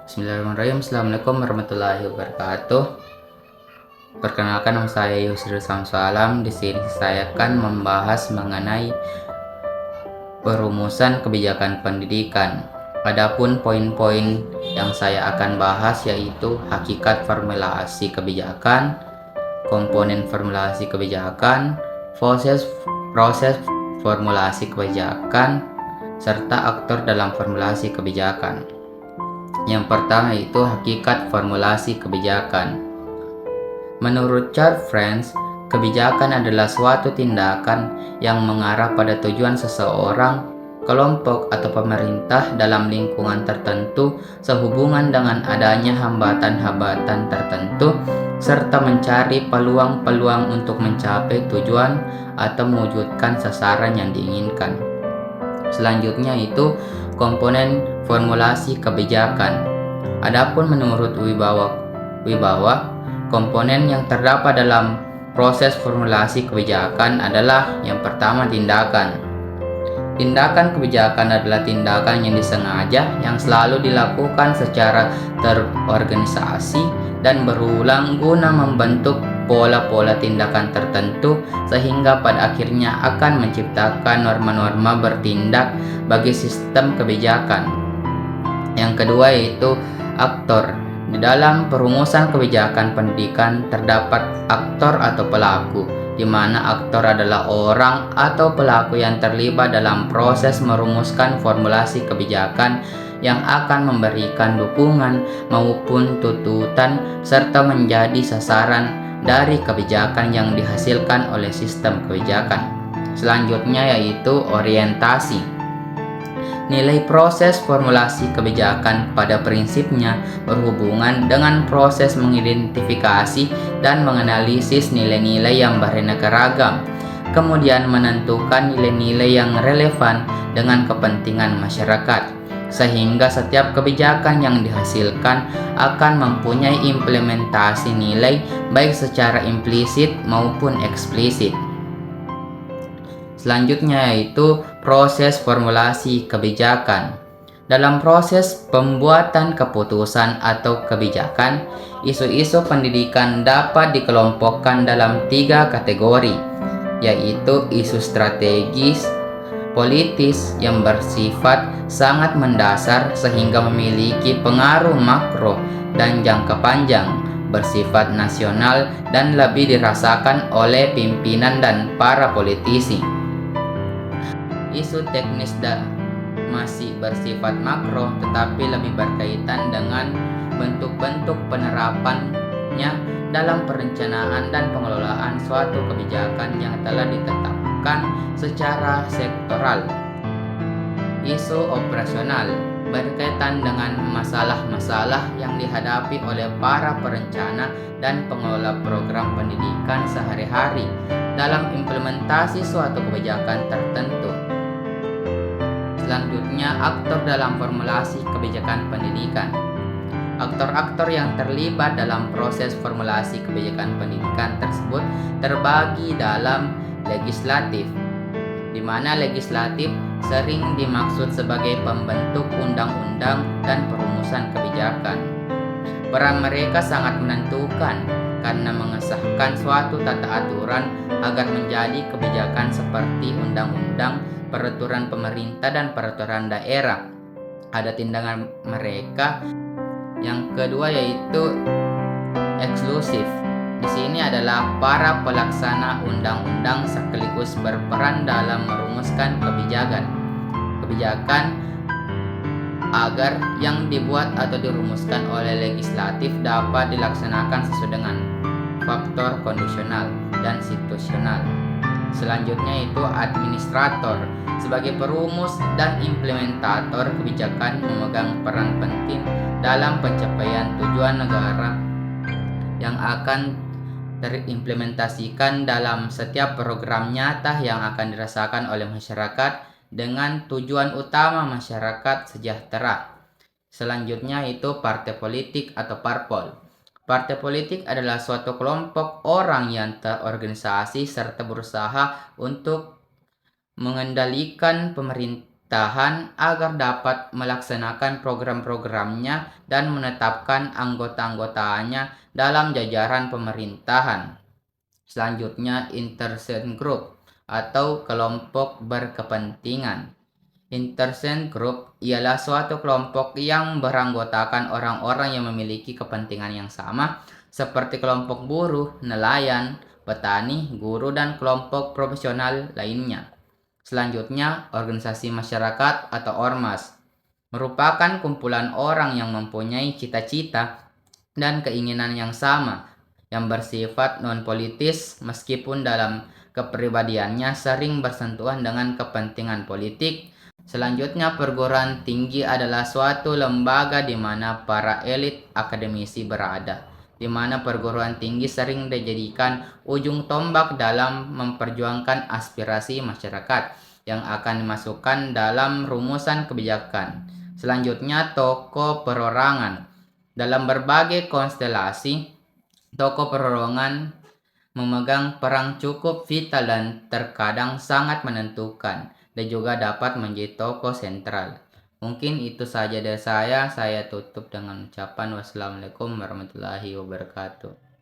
Bismillahirrahmanirrahim. Assalamualaikum warahmatullahi wabarakatuh. Perkenalkan, nama saya Yusril Samsualam. Di sini saya akan membahas mengenai perumusan kebijakan pendidikan. Adapun poin-poin yang saya akan bahas yaitu hakikat formulasi kebijakan, komponen formulasi kebijakan, proses formulasi kebijakan, serta aktor dalam formulasi kebijakan. Yang pertama itu hakikat formulasi kebijakan. Menurut Charles French, kebijakan adalah suatu tindakan yang mengarah pada tujuan seseorang, kelompok, atau pemerintah dalam lingkungan tertentu sehubungan dengan adanya hambatan-hambatan tertentu serta mencari peluang-peluang untuk mencapai tujuan atau mewujudkan sasaran yang diinginkan. Selanjutnya itu komponen formulasi kebijakan. Adapun menurut Wibawa, komponen yang terdapat dalam proses formulasi kebijakan adalah yang pertama tindakan. Tindakan kebijakan adalah tindakan yang disengaja yang selalu dilakukan secara terorganisasi dan berulang guna membentuk pola-pola tindakan tertentu sehingga pada akhirnya akan menciptakan norma-norma bertindak bagi sistem kebijakan. Yang kedua yaitu aktor. Di dalam perumusan kebijakan pendidikan terdapat aktor atau pelaku, di mana aktor adalah orang atau pelaku yang terlibat dalam proses merumuskan formulasi kebijakan yang akan memberikan dukungan maupun tuntutan serta menjadi sasaran dari kebijakan yang dihasilkan oleh sistem kebijakan. Selanjutnya yaitu orientasi. Nilai proses formulasi kebijakan pada prinsipnya berhubungan dengan proses mengidentifikasi dan menganalisis nilai-nilai yang beraneka ragam, kemudian menentukan nilai-nilai yang relevan dengan kepentingan masyarakat, sehingga setiap kebijakan yang dihasilkan akan mempunyai implementasi nilai baik secara implisit maupun eksplisit. Selanjutnya yaitu proses formulasi kebijakan. Dalam proses pembuatan keputusan atau kebijakan, isu-isu pendidikan dapat dikelompokkan dalam 3 kategori, yaitu isu strategis, politis yang bersifat sangat mendasar sehingga memiliki pengaruh makro dan jangka panjang, bersifat nasional dan lebih dirasakan oleh pimpinan dan para politisi. Isu teknis masih bersifat makro tetapi lebih berkaitan dengan bentuk-bentuk penerapannya dalam perencanaan dan pengelolaan suatu kebijakan yang telah ditetapkan secara sektoral. Isu operasional berkaitan dengan masalah-masalah yang dihadapi oleh para perencana dan pengelola program pendidikan sehari-hari dalam implementasi suatu kebijakan tertentu. Selanjutnya, aktor dalam formulasi kebijakan pendidikan. Aktor-aktor yang terlibat dalam proses formulasi kebijakan pendidikan tersebut terbagi dalam legislatif, di mana legislatif sering dimaksud sebagai pembentuk undang-undang dan perumusan kebijakan. Peran mereka sangat menentukan karena mengesahkan suatu tata aturan agar menjadi kebijakan seperti undang-undang, peraturan pemerintah dan peraturan daerah. Ada tindakan mereka. Yang kedua yaitu eksklusif. Di sini adalah para pelaksana undang-undang sekaligus berperan dalam merumuskan kebijakan agar yang dibuat atau dirumuskan oleh legislatif dapat dilaksanakan sesuai dengan faktor kondisional dan situasional. Selanjutnya itu administrator. Sebagai perumus dan implementator kebijakan memegang peran penting dalam pencapaian tujuan negara yang akan terimplementasikan dalam setiap program nyata yang akan dirasakan oleh masyarakat dengan tujuan utama masyarakat sejahtera. Selanjutnya itu partai politik atau parpol. Partai politik adalah suatu kelompok orang yang terorganisasi serta berusaha untuk mengendalikan pemerintah pemerintahan agar dapat melaksanakan program-programnya dan menetapkan anggota-anggotanya dalam jajaran pemerintahan. Selanjutnya, interest group atau kelompok berkepentingan. Interest group ialah suatu kelompok yang beranggotakan orang-orang yang memiliki kepentingan yang sama, seperti kelompok buruh, nelayan, petani, guru, dan kelompok profesional lainnya. Selanjutnya, organisasi masyarakat atau ormas merupakan kumpulan orang yang mempunyai cita-cita dan keinginan yang sama, yang bersifat non-politis meskipun dalam kepribadiannya sering bersentuhan dengan kepentingan politik. Selanjutnya, perguruan tinggi adalah suatu lembaga di mana para elit akademisi berada, di mana perguruan tinggi sering dijadikan ujung tombak dalam memperjuangkan aspirasi masyarakat yang akan dimasukkan dalam rumusan kebijakan. Selanjutnya, tokoh perorangan. Dalam berbagai konstelasi, tokoh perorangan memegang peran cukup vital dan terkadang sangat menentukan, dan juga dapat menjadi tokoh sentral. Mungkin itu saja dari saya. Saya tutup dengan ucapan wassalamualaikum warahmatullahi wabarakatuh.